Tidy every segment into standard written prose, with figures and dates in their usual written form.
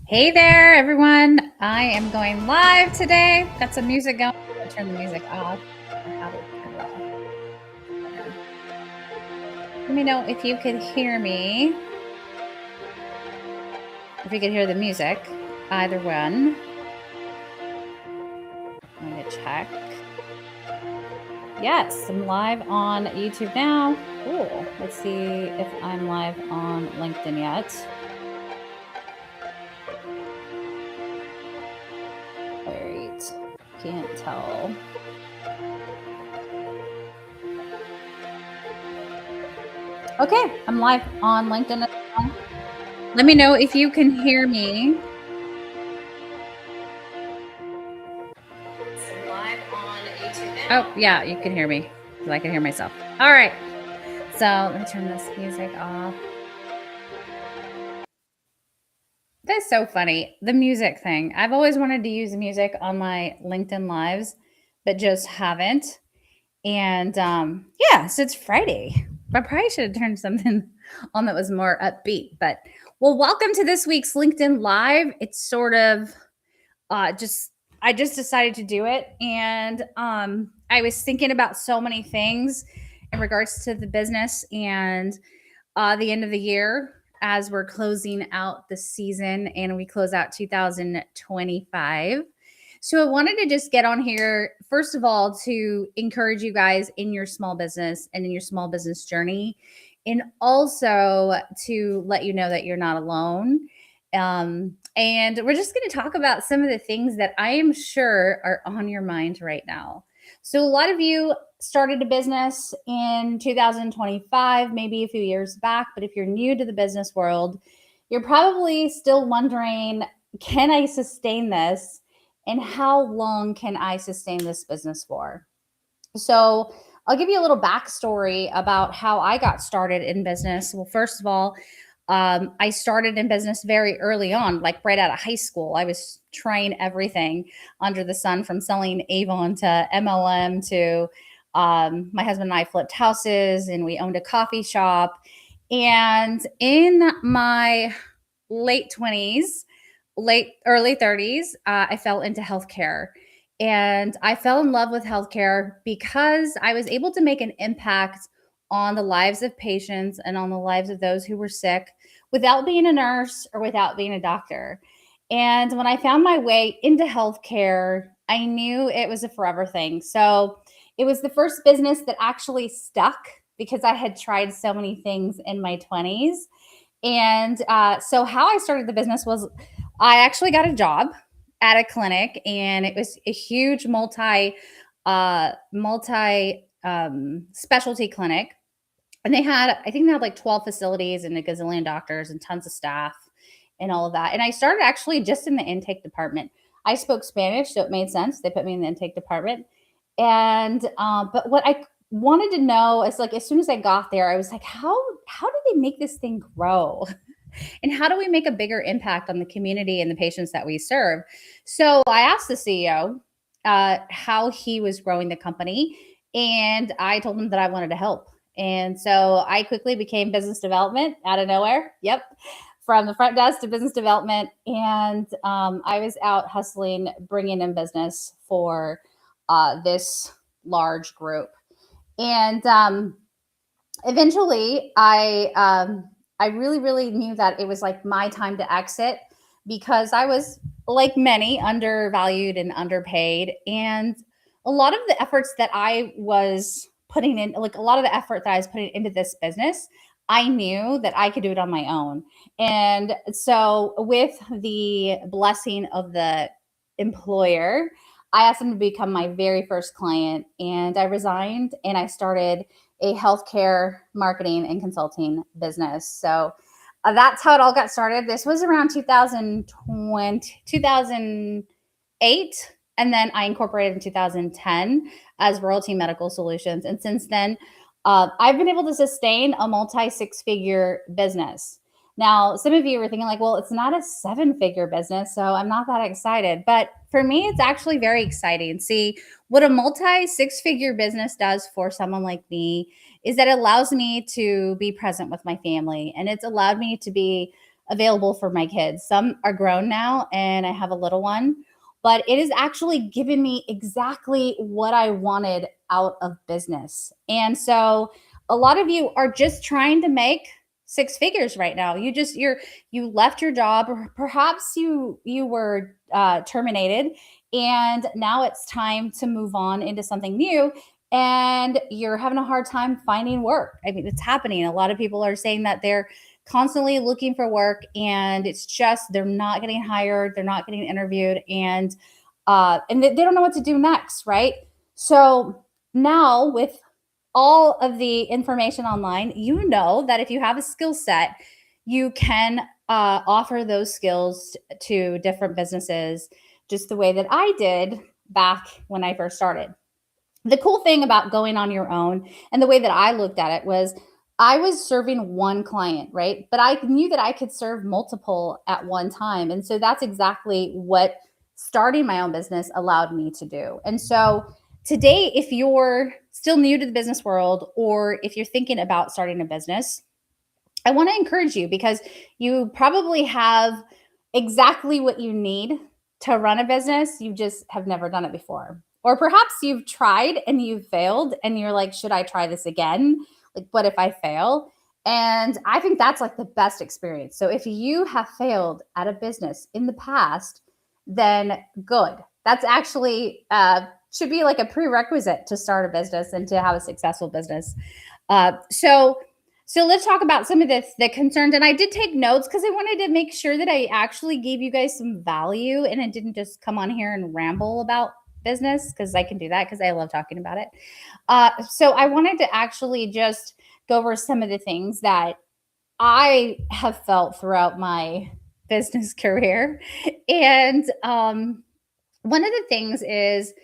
Hey there, everyone. I am going live today. Got some music going. I'm going to turn the music off. Or how to turn it off. There. Let me know if you could hear me. If you could hear the music. Either one. I'm going to check. Yes, I'm live on YouTube now. Cool. Let's see if I'm live on LinkedIn yet. All right. Can't tell. Okay, I'm live on LinkedIn as well. Let me know if you can hear me. Live on YouTube now. Oh, yeah, you can hear me because I can hear myself. All right. So let me turn this music off. That's so funny. The music thing. I've always wanted to use music on my LinkedIn lives, but just haven't. And yeah, so it's Friday. I probably should have turned something on that was more upbeat. But well, welcome to this week's LinkedIn Live. It's sort of just I just decided to do it, and I was thinking about so many things in regards to the business and the end of the year as we're closing out the season and we close out 2025. So I wanted to just get on here, first of all, to encourage you guys in your small business and in your small business journey, and also to let you know that you're not alone. And we're just going to talk about some of the things that I am sure are on your mind right now. So, a lot of you started a business in 2025, maybe a few years back, but if you're new to the business world, you're probably still wondering, can I sustain this? And how long can I sustain this business for? So, I'll give you a little backstory about how I got started in business. Well, first of all, I started in business very early on, like right out of high school. I was trying everything under the sun, from selling Avon to MLM to my husband and I flipped houses and we owned a coffee shop. And in my late 20s, late early 30s, I fell into healthcare. And I fell in love with healthcare because I was able to make an impact on the lives of patients and on the lives of those who were sick without being a nurse or without being a doctor. And when I found my way into healthcare, I knew it was a forever thing. So it was the first business that actually stuck because I had tried so many things in my 20s. And so, how I started the business was I actually got a job at a clinic, and it was a huge multi specialty clinic. And I think they had like 12 facilities and a gazillion doctors and tons of staff and all of that. And I started actually just in the intake department. I spoke Spanish, so it made sense. They put me in the intake department. And but what I wanted to know is, like, as soon as I got there, I was like, how do they make this thing grow? And how do we make a bigger impact on the community and the patients that we serve? So I asked the CEO how he was growing the company, and I told him that I wanted to help. And so I quickly became business development out of nowhere. Yep. From the front desk to business development. And I was out hustling, bringing in business for this large group. And eventually, I really, really knew that it was like my time to exit because I was, like many, undervalued and underpaid. And a lot of the efforts that I was putting in, like a lot of the effort that I was putting into this business, I knew that I could do it on my own. And so, with the blessing of the employer, I asked them to become my very first client, and I resigned and I started a healthcare marketing and consulting business. So that's how it all got started. This was around 2020, 2008. And then I incorporated in 2010 as Royalty Medical Solutions. And since then, I've been able to sustain a multi six-figure business. Now, some of you are thinking, like, well, it's not a seven-figure business, so I'm not that excited. But for me, it's actually very exciting. See, what a multi six-figure business does for someone like me is that it allows me to be present with my family, and it's allowed me to be available for my kids. Some are grown now and I have a little one, but it has actually given me exactly what I wanted out of business. And so a lot of you are just trying to make six figures right now. You left your job, or perhaps you were terminated, and now it's time to move on into something new, and you're having a hard time finding work. I mean, it's happening. A lot of people are saying that they're constantly looking for work, and it's just they're not getting hired, they're not getting interviewed, and they don't know what to do next, right? So now with all of the information online, you know that if you have a skill set, you can offer those skills to different businesses, just the way that I did back when I first started. The cool thing about going on your own and the way that I looked at it was I was serving one client, right? But I knew that I could serve multiple at one time. And so that's exactly what starting my own business allowed me to do. And so today, if you're still new to the business world, or if you're thinking about starting a business, I want to encourage you, because you probably have exactly what you need to run a business. You just have never done it before. Or perhaps you've tried and you've failed and you're like, should I try this again? Like, what if I fail? And I think that's like the best experience. So if you have failed at a business in the past, then good. That's actually should be like a prerequisite to start a business and to have a successful business. So let's talk about some of the concerns. And I did take notes because I wanted to make sure that I actually gave you guys some value and I didn't just come on here and ramble about business, because I can do that because I love talking about it. So I wanted to actually just go over some of the things that I have felt throughout my business career. And one of the things is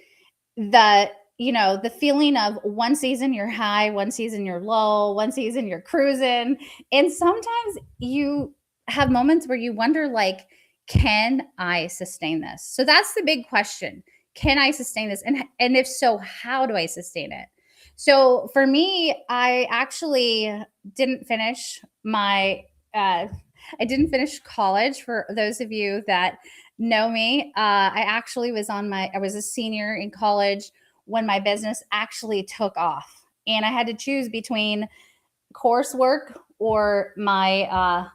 that, the feeling of one season you're high, one season you're low, one season you're cruising, and sometimes you have moments where you wonder, like, can I sustain this? So that's the big question. Can I sustain this? And if so, how do I sustain it? So for me, I actually didn't finish my I didn't finish college. For those of you that know me, I was a senior in college when my business actually took off, and I had to choose between coursework or my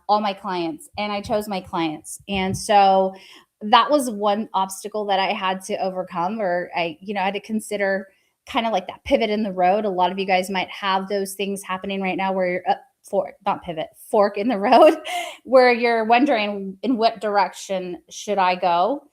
all my clients, and I chose my clients. And so that was one obstacle that I had to overcome, or I had to consider, kind of like that pivot in the road. A lot of you guys might have those things happening right now where you're fork in the road, where you're wondering, in what direction should I go?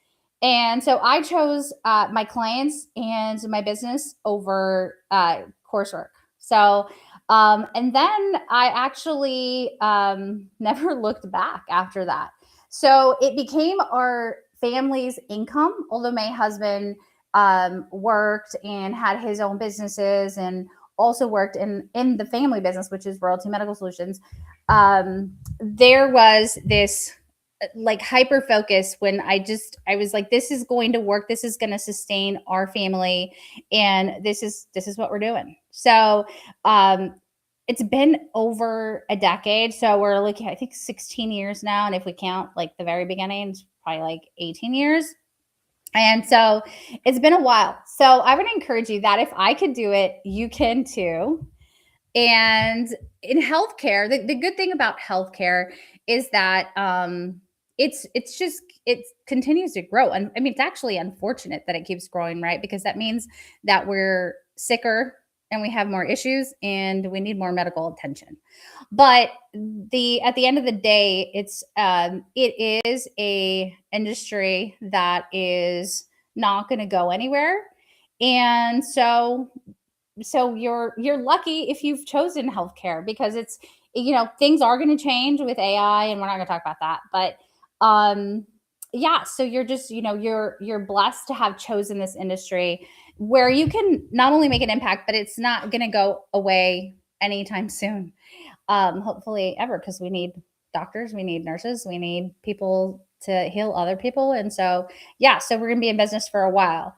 And so I chose my clients and my business over coursework. So and then I actually never looked back after that. So it became our family's income, although my husband worked and had his own businesses, and also worked in the family business, which is Royalty Medical Solutions. There was this like hyper focus when I was like, this is going to work, this is going to sustain our family, and this is what we're doing. So it's been over a decade, so we're looking, I think, 16 years now, and if we count like the very beginning, it's probably like 18 years. And so it's been a while. So I would encourage you that if I could do it, you can too. And in healthcare, the good thing about healthcare is that it continues to grow. And I mean, it's actually unfortunate that it keeps growing, right? Because that means that we're sicker and we have more issues and we need more medical attention. But at the end of the day, it is a industry that is not going to go anywhere. And so you're lucky if you've chosen healthcare, because it's, things are going to change with AI, and we're not going to talk about that. But yeah, so you're just, you're blessed to have chosen this industry where you can not only make an impact, but it's not going to go away anytime soon. Hopefully ever, because we need doctors, we need nurses, we need people to heal other people. And so, yeah, so we're going to be in business for a while.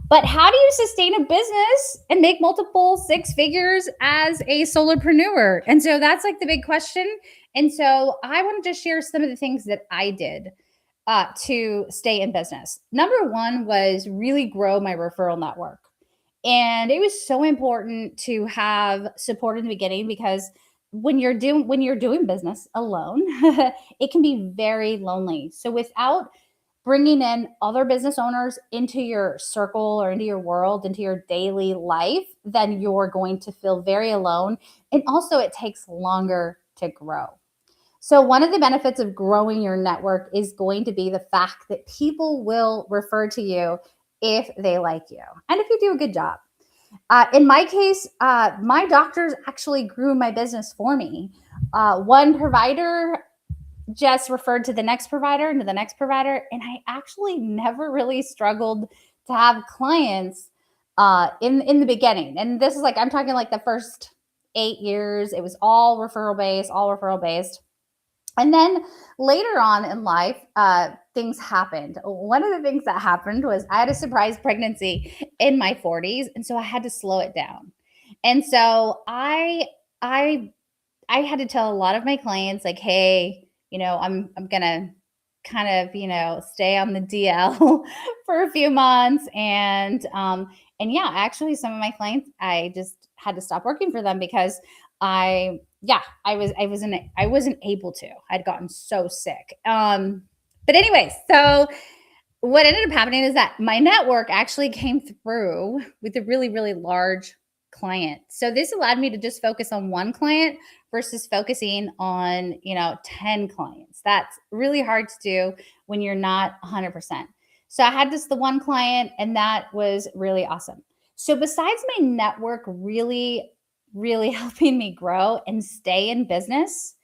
But how do you sustain a business and make multiple six figures as a solopreneur? And so that's like the big question. And so I wanted to share some of the things that I did to stay in business. Number one was really grow my referral network. And it was so important to have support in the beginning because when you're doing business alone, it can be very lonely. So without bringing in other business owners into your circle or into your world, into your daily life, then you're going to feel very alone. And also, it takes longer to grow. So, one of the benefits of growing your network is going to be the fact that people will refer to you if they like you and if you do a good job. In my case, my doctors actually grew my business for me. One provider just referred to the next provider and to the next provider. And I actually never really struggled to have clients in the beginning. And this is like, I'm talking like the first 8 years, it was all referral based, all referral based. And then later on in life, things happened. One of the things that happened was I had a surprise pregnancy in my 40s. And so I had to slow it down. And so I I had to tell a lot of my clients like, hey, I'm gonna kind of, stay on the DL for a few months. And yeah, actually some of my clients, I just had to stop working for them because I wasn't able to. I'd gotten so sick. But anyways, so what ended up happening is that my network actually came through with a really, really large client. So this allowed me to just focus on one client versus focusing on, 10 clients. That's really hard to do when you're not 100%. So I had just the one client, and that was really awesome. So besides my network really, really helping me grow and stay in business,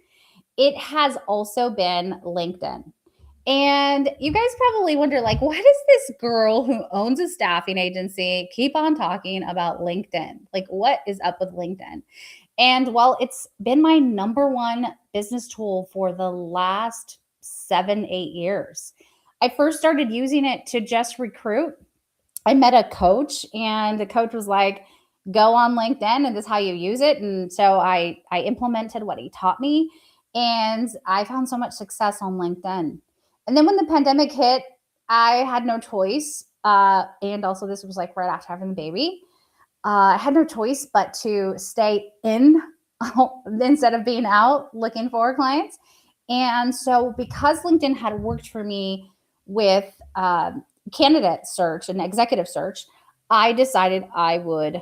it has also been LinkedIn. And you guys probably wonder, like, why does this girl who owns a staffing agency keep on talking about LinkedIn? Like, what is up with LinkedIn? And well, it's been my number one business tool for the last 7, 8 years. I first started using it to just recruit. I met a coach, and the coach was like, go on LinkedIn and this is how you use it. And so I implemented what he taught me, and I found so much success on LinkedIn. And then when the pandemic hit, I had no choice. And also, this was like right after having the baby. I had no choice but to stay in instead of being out looking for clients. And so, because LinkedIn had worked for me with candidate search and executive search, I decided I would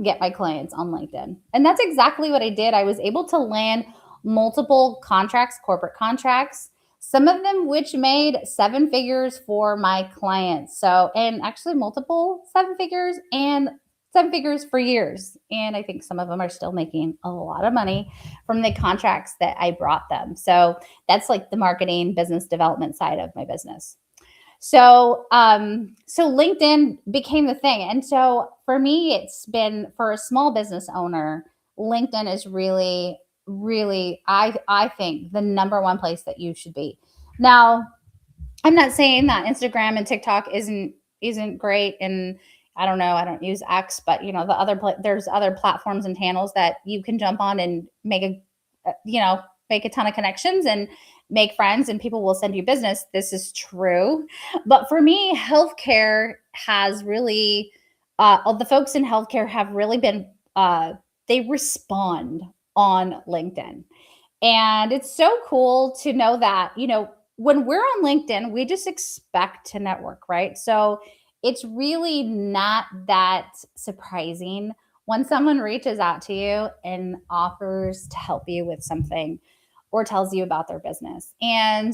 get my clients on LinkedIn. And that's exactly what I did. I was able to land multiple contracts, corporate contracts, some of them which made seven figures for my clients. So, and actually multiple seven figures and seven figures for years. And I think some of them are still making a lot of money from the contracts that I brought them. So that's like the marketing, business development side of my business. So LinkedIn became the thing. And so for me, it's been, for a small business owner, LinkedIn is really, really, I think, the number one place that you should be. Now, I'm not saying that Instagram and TikTok isn't great, and I don't know, I don't use X, but there's other platforms and channels that you can jump on and make a ton of connections and make friends, and people will send you business. This is true. But for me, healthcare has really, the folks in healthcare have really been, they respond on LinkedIn. And it's so cool to know that, when we're on LinkedIn, we just expect to network, right? So it's really not that surprising when someone reaches out to you and offers to help you with something or tells you about their business. And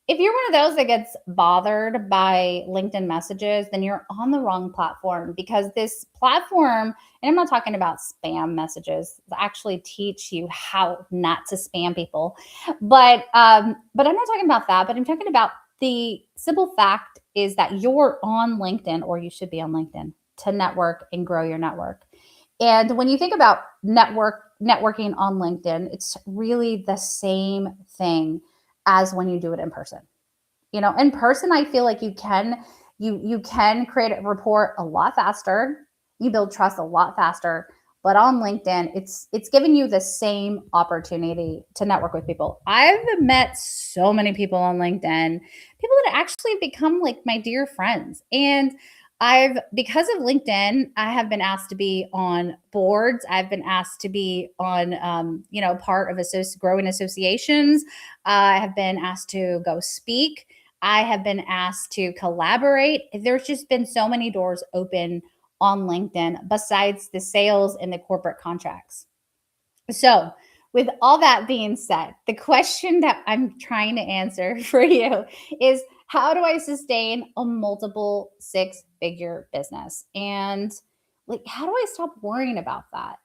if you're one of those that gets bothered by LinkedIn messages, then you're on the wrong platform, because this platform, and I'm not talking about spam messages, actually teach you how not to spam people. But I'm not talking about that, but I'm talking about the simple fact is that you're on LinkedIn, or you should be on LinkedIn, to network and grow your network. And when you think about networking on LinkedIn, it's really the same thing as when you do it in person. In person, I feel like you can You can create a report a lot faster. You build trust a lot faster. But on LinkedIn, it's giving you the same opportunity to network with people. I've met so many people on LinkedIn, people that actually become like my dear friends. And I've, because of LinkedIn, I have been asked to be on boards. I've been asked to be on, part of growing associations. I have been asked to go speak. I have been asked to collaborate. There's just been so many doors open on LinkedIn besides the sales and the corporate contracts. So, with all that being said, the question that I'm trying to answer for you is, how do I sustain a multiple six-figure business? And like, how do I stop worrying about that?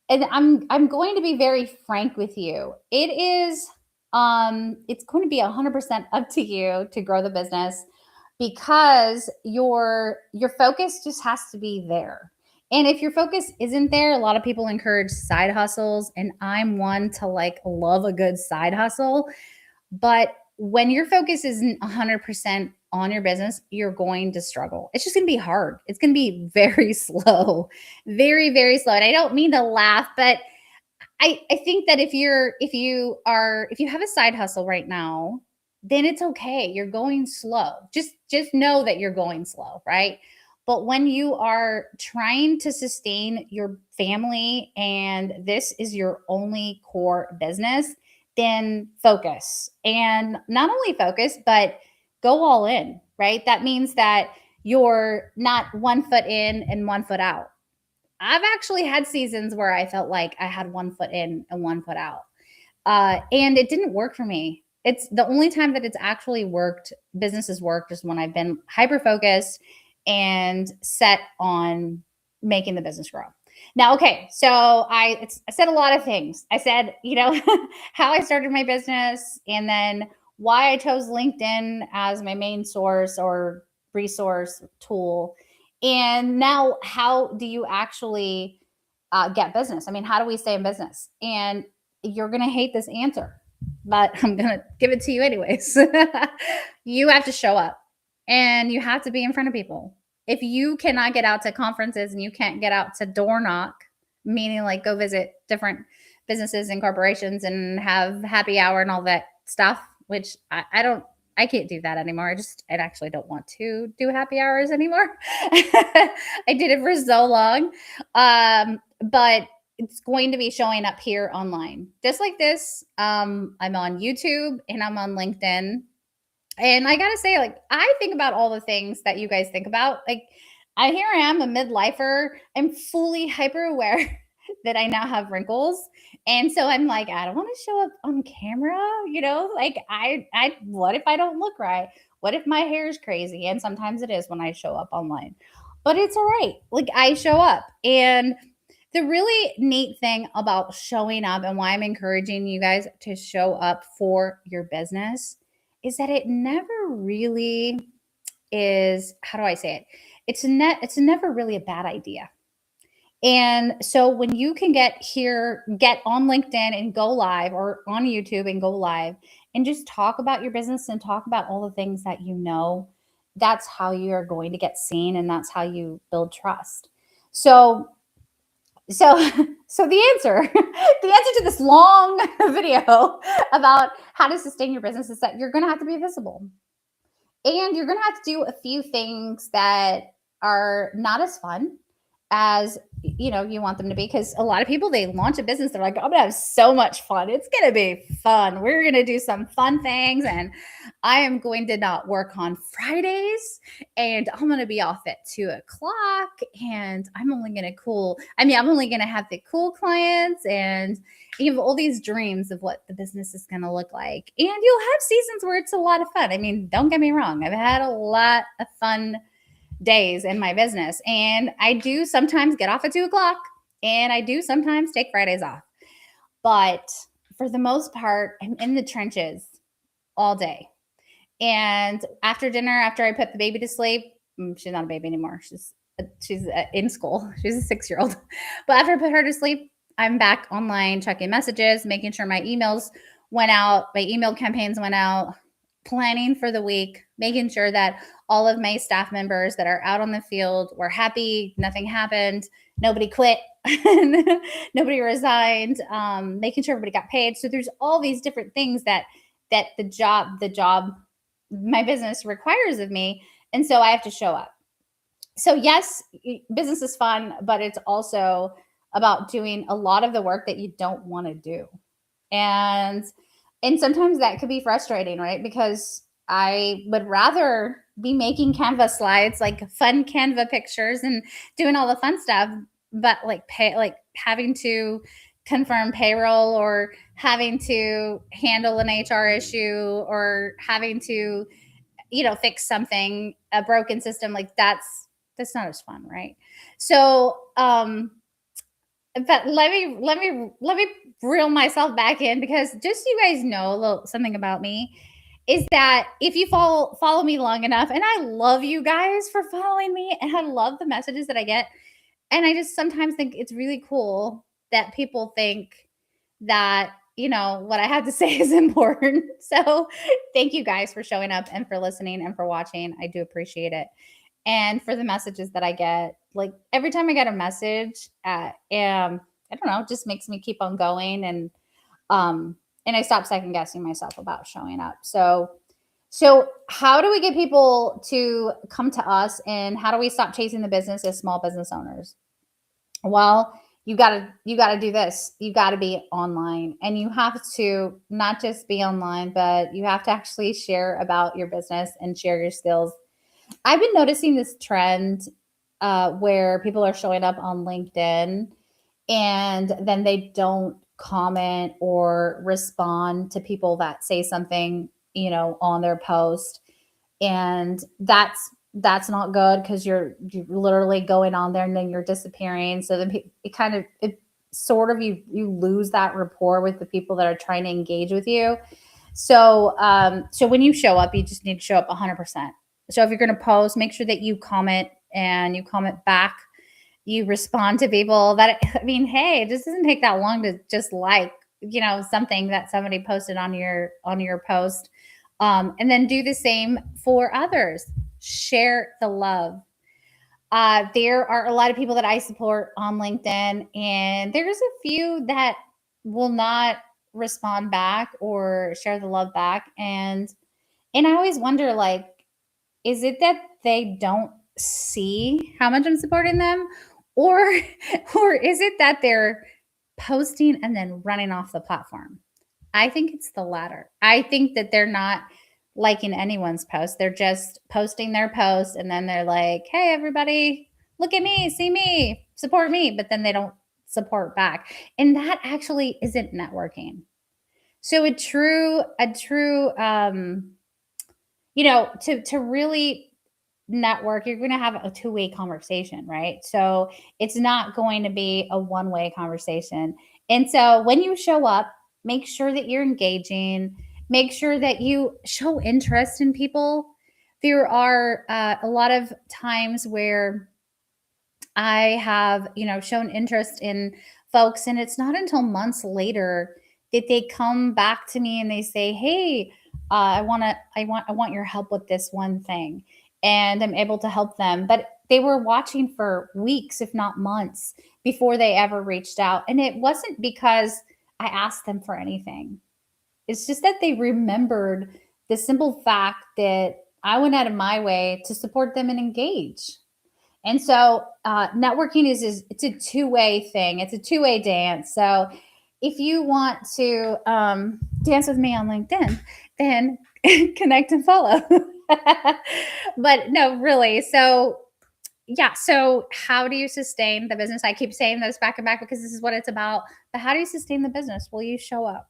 And I'm going to be very frank with you. It's going to be 100% up to you to grow the business, because your focus just has to be there. And if your focus isn't there, a lot of people encourage side hustles, and I'm one to like love a good side hustle. But when your focus isn't 100% on your business, you're going to struggle. It's just going to be hard. It's going to be very slow, very, very slow. And I don't mean to laugh, but I think that if you have a side hustle right now, then it's okay. You're going slow. Just know that you're going slow, right? But when you are trying to sustain your family and this is your only core business, then focus. And not only focus, but go all in, right? That means that you're not 1 foot in and 1 foot out. I've actually had seasons where I felt like I had 1 foot in and 1 foot out. And it didn't work for me. It's the only time that it's actually worked, business has worked, is when I've been hyper focused and set on making the business grow. Now, okay, so I said a lot of things. I said, how I started my business, and then why I chose LinkedIn as my main source or resource tool. And now, how do you actually get business? I mean, how do we stay in business? And you're going to hate this answer, but I'm going to give it to you anyways. You have to show up and you have to be in front of people. If you cannot get out to conferences and you can't get out to door knock, meaning like go visit different businesses and corporations and have happy hour and all that stuff, which I can't do that anymore. I actually don't want to do happy hours anymore. I did it for so long. But it's going to be showing up here online, just like this. I'm on YouTube and I'm on LinkedIn. And I gotta say, like, I think about all the things that you guys think about. Like, here I am, a midlifer. I'm fully hyper aware that I now have wrinkles. And so I'm like, I don't want to show up on camera, like what if I don't look right? What if my hair is crazy? And sometimes it is when I show up online, but it's all right. Like, I show up. And the really neat thing about showing up, and why I'm encouraging you guys to show up for your business, is that it never really is, how do I say it? It's never really a bad idea. And so when you can get on LinkedIn and go live, or on YouTube and go live, and just talk about your business and talk about all the things that that's how you're going to get seen, and that's how you build trust. So so so the answer to this long video about how to sustain your business is that you're going to have to be visible, and you're going to have to do a few things that are not as fun as you want them to be. Because a lot of people, they launch a business, they're like, I'm gonna have so much fun, it's gonna be fun, we're gonna do some fun things, and I am going to not work on Fridays, and I'm gonna be off at 2:00, and I'm only gonna have the cool clients, and you have all these dreams of what the business is gonna look like. And you'll have seasons where it's a lot of fun. I mean, don't get me wrong, I've had a lot of fun days in my business, and I do sometimes get off at 2:00, and I do sometimes take Fridays off. But for the most part, I'm in the trenches all day. And after dinner, after I put the baby to sleep, she's not a baby anymore, she's in school, she's a 6-year-old. But after I put her to sleep, I'm back online checking messages, making sure my emails went out, my email campaigns went out, planning for the week, making sure that all of my staff members that are out on the field were happy, nothing happened, nobody quit, nobody resigned, making sure everybody got paid. So there's all these different things that the job, my business requires of me, and so I have to show up. So yes, business is fun, but it's also about doing a lot of the work that you don't want to do. And sometimes that could be frustrating, right? Because I would rather be making Canva slides, like fun Canva pictures and doing all the fun stuff, but like having to confirm payroll or having to handle an HR issue or having to fix something, a broken system, like that's not as fun, right? So but let me reel myself back in, because just so you guys know a little something about me is that if you follow me long enough, and I love you guys for following me, and I love the messages that I get, and I just sometimes think it's really cool that people think that what I have to say is important. So thank you guys for showing up and for listening and for watching. I do appreciate it. And for the messages that I get, like every time I get a message, I don't know, it just makes me keep on going, um and I stop second guessing myself about showing up. So how do we get people to come to us, and how do we stop chasing the business as small business owners? Well, you got to do this. You got to be online, and you have to not just be online, but you have to actually share about your business and share your skills. I've been noticing this trend where people are showing up on LinkedIn and then they don't comment or respond to people that say something, on their post. And that's not good, because you're literally going on there and then you're disappearing. So then it sort of you lose that rapport with the people that are trying to engage with you. So when you show up, you just need to show up 100%. So if you're going to post, make sure that you comment and you comment back. You respond to people that, I mean, hey, it just doesn't take that long to just something that somebody posted on your post. And then do the same for others. Share the love. There are a lot of people that I support on LinkedIn, and there's a few that will not respond back or share the love back. And I always wonder, like, is it that they don't see how much I'm supporting them, or or is it that they're posting and then running off the platform? I think it's the latter. I think that they're not liking anyone's post. They're just posting their post, and then they're like, "Hey everybody, look at me, see me, support me," but then they don't support back. And that actually isn't networking. So a true to really network, you're going to have a two-way conversation, right? So it's not going to be a one-way conversation. And so when you show up, make sure that you're engaging, make sure that you show interest in people. There are a lot of times where I have, shown interest in folks, and it's not until months later that they come back to me and they say, "Hey, I want your help with this one thing," and I'm able to help them. But they were watching for weeks, if not months, before they ever reached out, and it wasn't because I asked them for anything. It's just that they remembered the simple fact that I went out of my way to support them and engage. And so networking is it's a two-way thing. It's a two-way dance. So if you want to dance with me on LinkedIn, then connect and follow. But no, really. So yeah. So how do you sustain the business? I keep saying this back and back because this is what it's about. But how do you sustain the business? Well, you show up.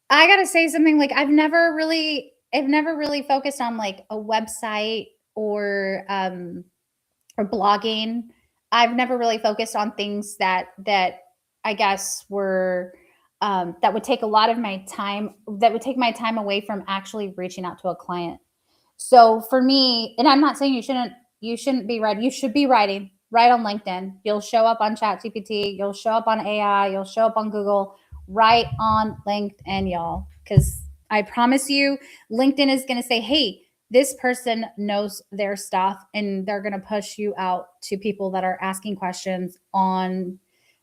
I gotta say something, like I've never really focused on like a website or blogging. I've never really focused on things that I guess were that would take a lot of my time, that would take my time away from actually reaching out to a client. So for me, and I'm not saying you shouldn't be writing. You should be writing. Write on LinkedIn. You'll show up on ChatGPT. You'll show up on AI. You'll show up on Google. Write on LinkedIn, y'all, because I promise you, LinkedIn is going to say, hey, this person knows their stuff, and they're going to push you out to people that are asking questions on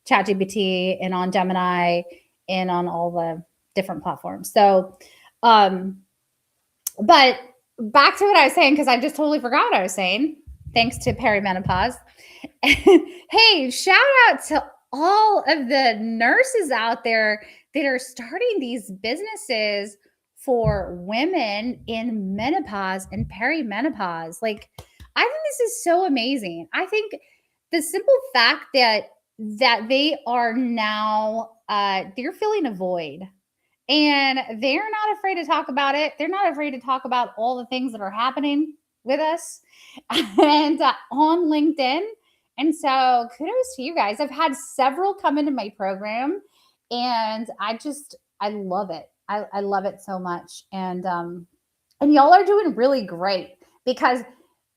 ChatGPT and on Gemini and on all the different platforms. So, but back to what I was saying, because I just totally forgot what I was saying, thanks to perimenopause. Hey, shout out to all of the nurses out there that are starting these businesses for women in menopause and perimenopause. Like, I think this is so amazing. I think the simple fact that they are now they're filling a void, and they're not afraid to talk about it. They're not afraid to talk about all the things that are happening with us and on LinkedIn. And so kudos to you guys. I've had several come into my program, and I love it. I love it so much. And y'all are doing really great, because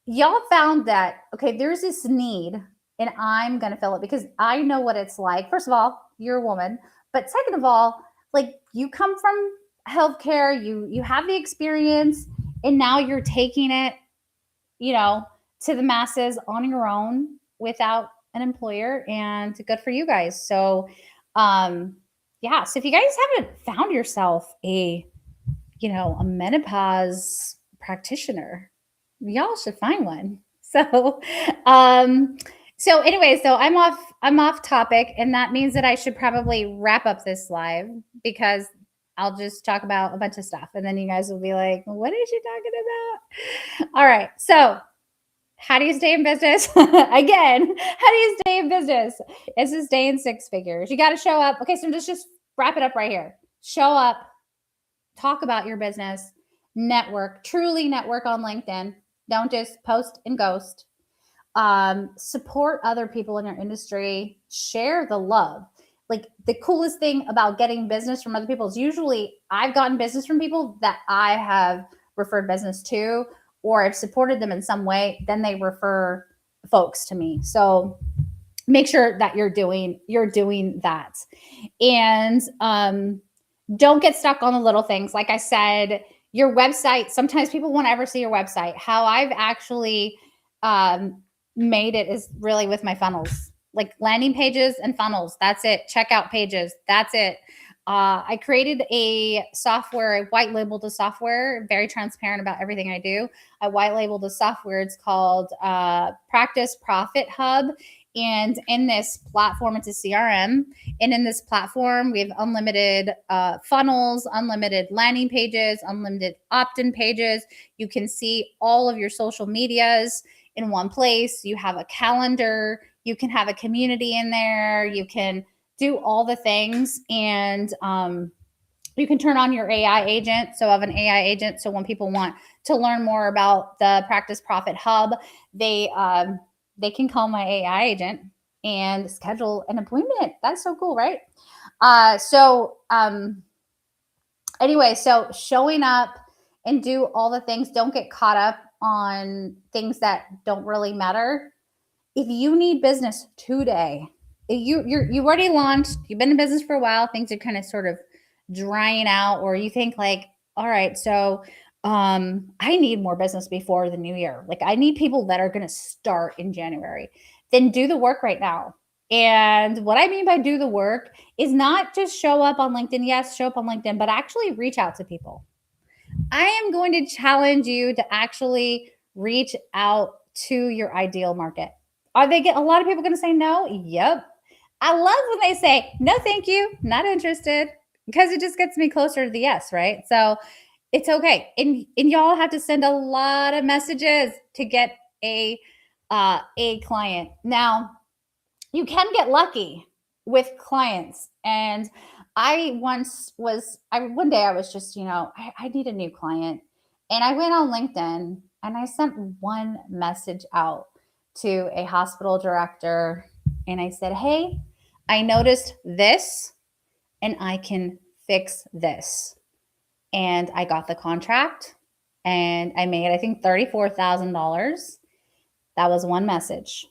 y'all found that, okay, there's this need, and I'm going to fill it because I know what it's like. First of all, you're a woman, but second of all, like, you come from healthcare, you have the experience, and now you're taking it, to the masses on your own without an employer, and good for you guys. So, yeah. So if you guys haven't found yourself a menopause practitioner, y'all should find one. So, anyway, so I'm off topic, and that means that I should probably wrap up this live, because I'll just talk about a bunch of stuff, and then you guys will be like, what is she talking about? All right. So, how do you stay in business? Again, how do you stay in business? It's to stay in six figures. You got to show up. Okay, so just wrap it up right here. Show up, talk about your business, network, truly network on LinkedIn. Don't just post and ghost. Support other people in your industry. Share the love. Like, the coolest thing about getting business from other people is usually I've gotten business from people that I have referred business to, or I've supported them in some way. Then they refer folks to me. So make sure that you're doing that. And don't get stuck on the little things. Like I said, your website, sometimes people won't ever see your website. How I've actually made it is really with my funnels, like landing pages and funnels. That's it. Checkout pages. That's it. I created a software, I white labeled a software, very transparent about everything I do. I white labeled a software. It's called Practice Profit Hub. And in this platform, it's a CRM. And in this platform, we have unlimited funnels, unlimited landing pages, unlimited opt-in pages. You can see all of your social medias in one place. You have a calendar. You can have a community in there. You can do all the things. And you can turn on your AI agent. So I have an AI agent. So when people want to learn more about the Practice Profit Hub, they can call my AI agent and schedule an appointment. That's so cool, right? Anyway, so showing up and do all the things. Don't get caught up on things that don't really matter. If you need business today, you've already launched, you've been in business for a while, things are kind of sort of drying out, or you think like, all right, so I need more business before the new year. Like, I need people that are going to start in January. Then do the work right now. And what I mean by do the work is not just show up on LinkedIn. Yes, show up on LinkedIn, but actually reach out to people. I am going to challenge you to actually reach out to your ideal market. A lot of people going to say no? Yep. I love when they say, no, thank you, not interested, because it just gets me closer to the yes, right? So it's okay. And y'all have to send a lot of messages to get a client. Now, you can get lucky with clients. And one day I was just, I need a new client. And I went on LinkedIn and I sent one message out to a hospital director. And I said, hey, I noticed this and I can fix this. And I got the contract and I made, I think, $34,000. That was one message.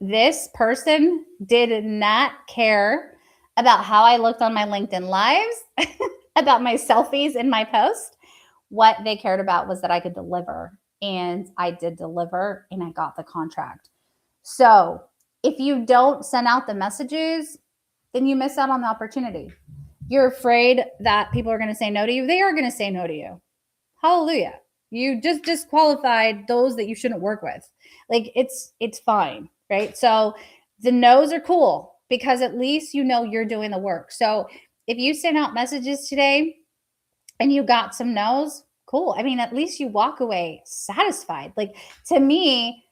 This person did not care about how I looked on my LinkedIn lives. about my selfies in my post. What they cared about was that I could deliver. And I did deliver and I got the contract. So if you don't send out the messages, then you miss out on the opportunity. You're afraid that people are going to say no to you. They are going to say no to you. Hallelujah. You just disqualified those that you shouldn't work with. Like it's fine, right? So the no's are cool because at least you know you're doing the work. So if you send out messages today and you got some no's, cool. I mean, at least you walk away satisfied. Like to me,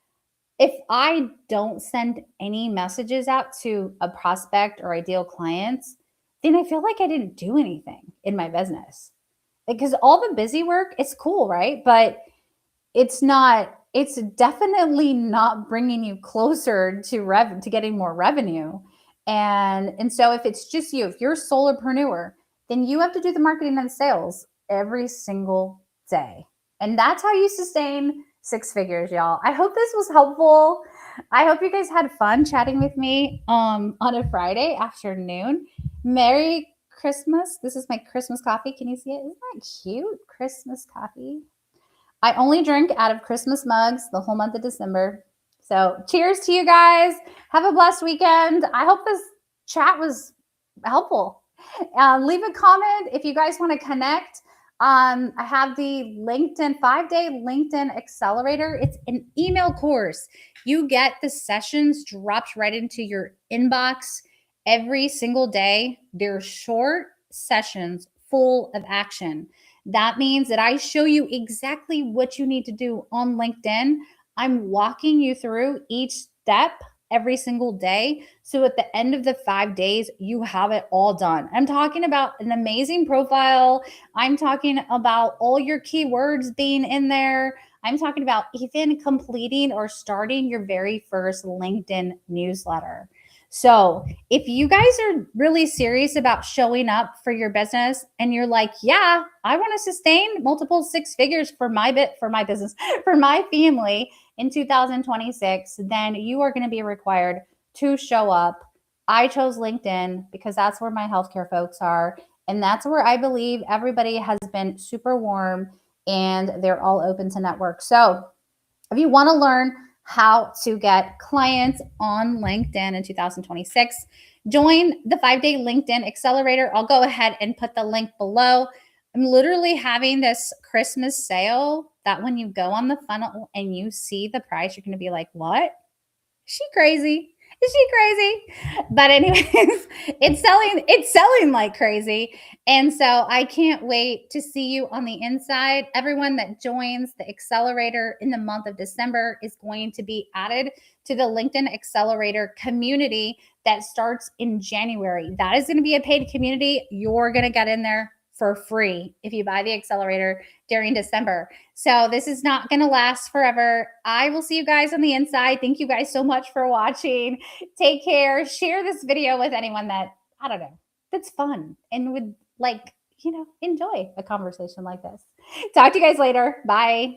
if I don't send any messages out to a prospect or ideal clients, then I feel like I didn't do anything in my business. Because all the busy work, it's cool, right? But it's definitely not bringing you closer to getting more revenue. And so if it's just you, if you're a solopreneur, then you have to do the marketing and sales every single day. And that's how you sustain six figures, y'all. I hope this was helpful. I hope you guys had fun chatting with me on a Friday afternoon. Merry Christmas. This is my Christmas coffee. Can you see it? Isn't that cute? Christmas coffee. I only drink out of Christmas mugs the whole month of December. So cheers to you guys. Have a blessed weekend. I hope this chat was helpful. Leave a comment if you guys want to connect. I have the LinkedIn 5-day LinkedIn Accelerator. It's an email course. You get the sessions dropped right into your inbox every single day. They're short sessions full of action. That means that I show you exactly what you need to do on LinkedIn. I'm walking you through each step every single day. So at the end of the 5 days, you have it all done. I'm talking about an amazing profile. I'm talking about all your keywords being in there. I'm talking about even completing or starting your very first LinkedIn newsletter. So if you guys are really serious about showing up for your business and you're like, yeah, I want to sustain multiple six figures for my business, for my family in 2026, then you are going to be required to show up. I chose LinkedIn because that's where my healthcare folks are. And that's where I believe everybody has been super warm and they're all open to network. So if you want to learn how to get clients on LinkedIn in 2026, join the 5-day LinkedIn Accelerator. I'll go ahead and put the link below. I'm literally having this Christmas sale that when you go on the funnel and you see the price, you're going to be like, what? Is she crazy? Is she crazy? But anyways, it's selling like crazy. And so I can't wait to see you on the inside. Everyone that joins the accelerator in the month of December is going to be added to the LinkedIn Accelerator community that starts in January. That is going to be a paid community. You're going to get in there for free if you buy the accelerator during December. So this is not going to last forever. I will see you guys on the inside. Thank you guys so much for watching. Take care. Share this video with anyone that, I don't know, that's fun and would enjoy a conversation like this. Talk to you guys later. Bye.